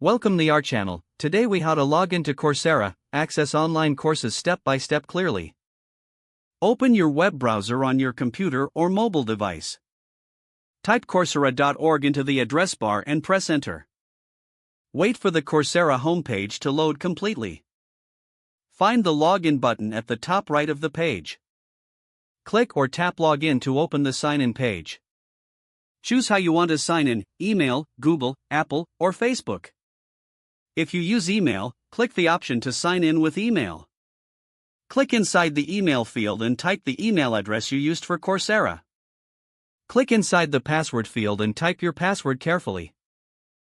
Welcome to our channel. Today we how to log into Coursera, access online courses step by step clearly. Open your web browser on your computer or mobile device. Type Coursera.org into the address bar and press enter. Wait for the Coursera homepage to load completely. Find the login button at the top right of the page. Click or tap login to open the sign-in page. Choose how you want to sign in: email, Google, Apple, or Facebook. If you use email, click the option to sign in with email. Click inside the email field and type the email address you used for Coursera. Click inside the password field and type your password carefully.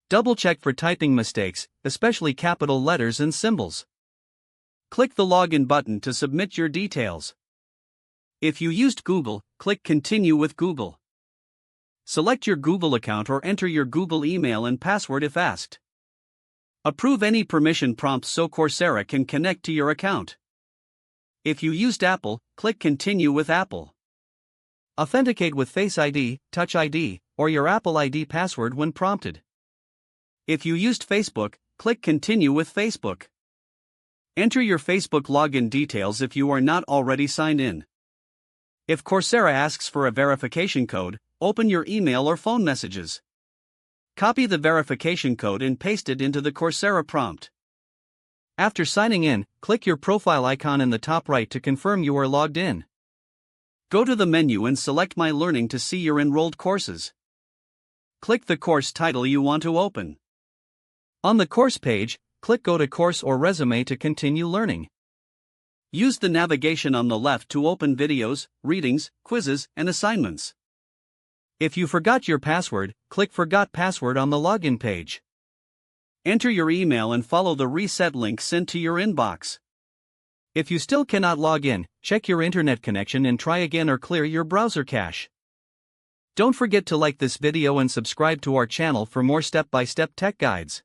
Double-check for typing mistakes, especially capital letters and symbols. Click the login button to submit your details. If you used Google, click Continue with Google. Select your Google account or enter your Google email and password if asked. Approve any permission prompts so Coursera can connect to your account. If you used Apple, click Continue with Apple. Authenticate with Face ID, Touch ID, or your Apple ID password when prompted. If you used Facebook, click Continue with Facebook. Enter your Facebook login details if you are not already signed in. If Coursera asks for a verification code, open your email or phone messages. Copy the verification code and paste it into the Coursera prompt. After signing in, click your profile icon in the top right to confirm you are logged in. Go to the menu and select My Learning to see your enrolled courses. Click the course title you want to open. On the course page, click Go to Course or Resume to continue learning. Use the navigation on the left to open videos, readings, quizzes, and assignments. If you forgot your password, click Forgot Password on the login page. Enter your email and follow the reset link sent to your inbox. If you still cannot log in, check your internet connection and try again or clear your browser cache. Don't forget to like this video and subscribe to our channel for more step-by-step tech guides.